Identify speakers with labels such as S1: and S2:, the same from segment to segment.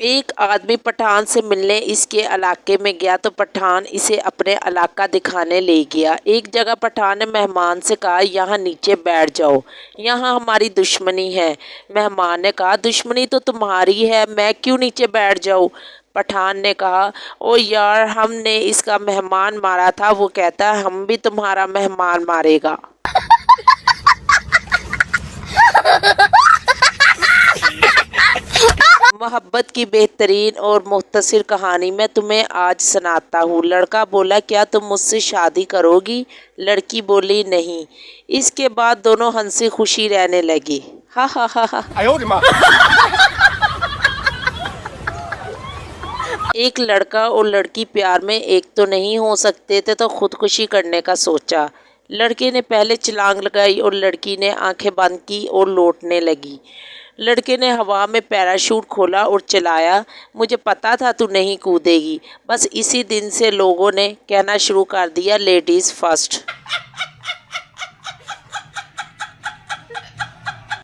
S1: एक आदमी पठान से मिलने इसके इलाके में गया तो पठान इसे अपने इलाका दिखाने ले गया। एक जगह पठान ने मेहमान से कहा, यहाँ नीचे बैठ जाओ, यहाँ हमारी दुश्मनी है। मेहमान ने कहा, दुश्मनी तो तुम्हारी है, मैं क्यों नीचे बैठ जाऊँ। पठान ने कहा, ओ यार, हमने इसका मेहमान मारा था, वो कहता है हम भी तुम्हारा मेहमान मारेगा। मोहब्बत की बेहतरीन और मुख्तसर कहानी मैं तुम्हें आज सुनाता हूँ। लड़का बोला, क्या तुम मुझसे शादी करोगी? लड़की बोली, नहीं। इसके बाद दोनों हंसी खुशी रहने लगे। हा हा हा हा। एक लड़का और लड़की प्यार में एक तो नहीं हो सकते थे, तो खुदकुशी करने का सोचा। लड़के ने पहले छलांग लगाई और लड़की ने आंखें बंद की और लौटने लगी। लड़के ने हवा में पैराशूट खोला और चलाया। मुझे पता था तू नहीं कूदेगी। बस इसी दिन से लोगों ने कहना शुरू कर दिया, लेडीज़ फर्स्ट।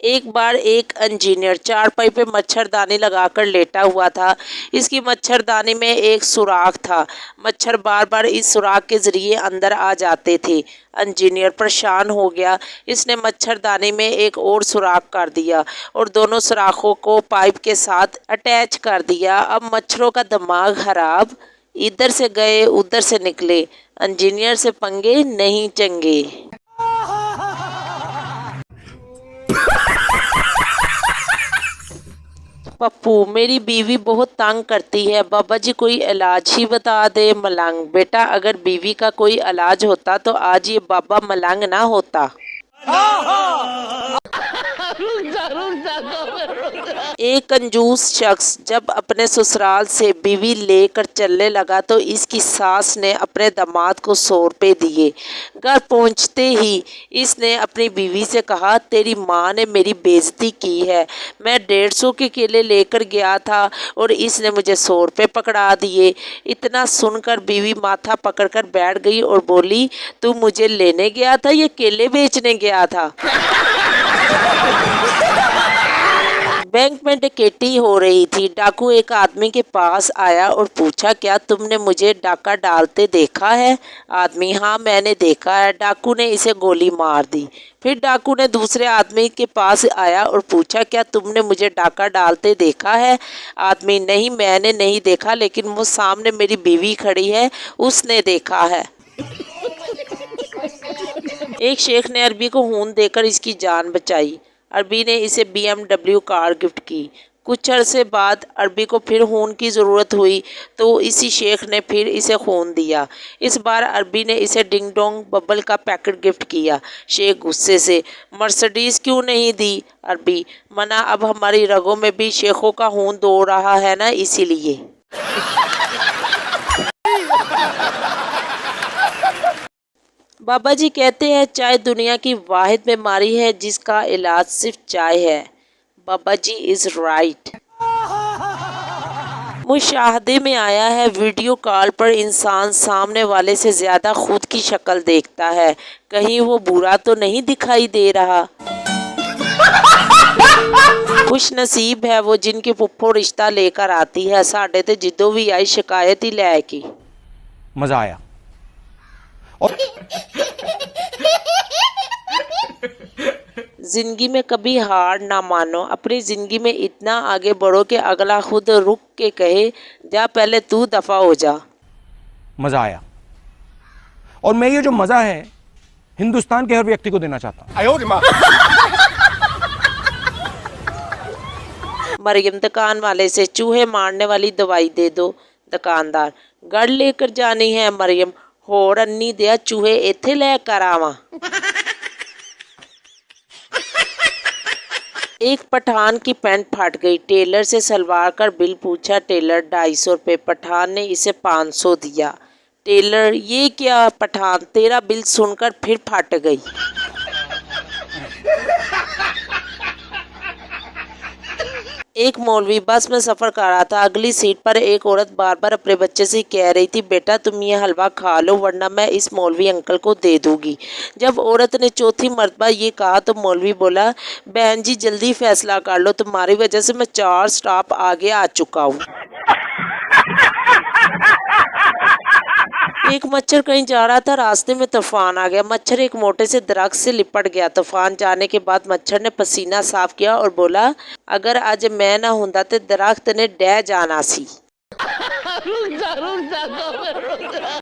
S1: एक बार एक इंजीनियर चारपाई पे मच्छरदानी लगाकर लेटा हुआ था। इसकी मच्छरदानी में एक सुराख था। मच्छर बार बार इस सुराख के जरिए अंदर आ जाते थे। इंजीनियर परेशान हो गया। इसने मच्छरदानी में एक और सुराख कर दिया और दोनों सुराखों को पाइप के साथ अटैच कर दिया। अब मच्छरों का दिमाग खराब, इधर से गए उधर से निकले। इंजीनियर से पंगे नहीं चंगे। पप्पू, मेरी बीवी बहुत तंग करती है, बाबा जी कोई इलाज ही बता दे। मलंग, बेटा अगर बीवी का कोई इलाज होता तो आज ये बाबा मलंग ना होता। एक कंजूस शख्स जब अपने ससुराल से बीवी लेकर चलने लगा तो इसकी सास ने अपने दामाद को 100 रुपये दिए। घर पहुंचते ही इसने अपनी बीवी से कहा, तेरी माँ ने मेरी बेइज्जती की है। मैं 150 के केले लेकर गया था और इसने मुझे 100 रुपये पकड़ा दिए। इतना सुनकर बीवी माथा पकड़कर बैठ गई और बोली, तू मुझे लेने गया था या केले बेचने गया था? बैंक में डकैती हो रही थी। डाकू एक आदमी के पास आया और पूछा, क्या तुमने मुझे डाका डालते देखा है? आदमी, हाँ मैंने देखा है। डाकू ने इसे गोली मार दी। फिर डाकू ने दूसरे आदमी के पास आया और पूछा, क्या तुमने मुझे डाका डालते देखा है? आदमी, नहीं मैंने नहीं देखा, लेकिन वो सामने मेरी बीवी खड़ी है, उसने देखा है। एक शेख ने अरबी को खून देकर इसकी जान बचाई। अरबी ने इसे BMW कार गिफ्ट की। कुछ अरसे बाद अरबी को फिर खून की ज़रूरत हुई तो इसी शेख ने फिर इसे खून दिया। इस बार अरबी ने इसे डिंग डोंग बबल का पैकेट गिफ्ट किया। शेख गुस्से से, मर्सिडीज़ क्यों नहीं दी? अरबी, मना, अब हमारी रगों में भी शेखों का खून दौड़ रहा है ना, इसीलिए। बाबा जी कहते हैं, चाय दुनिया की वाहिद बीमारी है जिसका इलाज सिर्फ चाय है। बाबा जी इज़ राइट। मुशाहदे में आया है, वीडियो कॉल पर इंसान सामने वाले से ज़्यादा खुद की शक्ल देखता है। कहीं वो बुरा तो नहीं दिखाई दे रहा। खुश नसीब है वो जिनकी पुप्पो रिश्ता लेकर आती है। साढ़े ते जिद्दों भी आई शिकायत ही लैकी।
S2: मजा आया। और
S1: जिंदगी में कभी हार ना मानो। अपनी जिंदगी में इतना आगे बढ़ो कि अगला खुद रुक के कहे, जा पहले तू दफा हो जा।
S2: मजा आया। और मैं ये जो मजा है हिंदुस्तान के हर व्यक्ति को देना चाहता हूं।
S1: मरियम, दुकान वाले से चूहे मारने वाली दवाई दे दो। दुकानदार, गढ़ लेकर जानी है मरियम, होर अन्नी दिया चूहे इत्थे लेकर आवा। एक पठान की पैंट फट गई। टेलर से सलवार कर बिल पूछा। टेलर, 250 रुपये। पठान ने इसे 500 दिया। टेलर, ये क्या? पठान, तेरा बिल सुनकर फिर फट गई। एक मौलवी बस में सफ़र कर रहा था। अगली सीट पर एक औरत बार बार अपने बच्चे से कह रही थी, बेटा तुम ये हलवा खा लो वरना मैं इस मौलवी अंकल को दे दूंगी। जब औरत ने चौथी मरतबा ये कहा तो मौलवी बोला, बहन जी जल्दी फैसला कर लो, तुम्हारी वजह से मैं 4 स्टॉप आगे आ चुका हूँ। एक मच्छर कहीं जा रहा था, रास्ते में तूफान आ गया। मच्छर एक मोटे से दरख्त से लिपट गया। तूफान जाने के बाद मच्छर ने पसीना साफ किया और बोला, अगर आज मैं ना होंदा ते दरख्त ने डह जाना सी।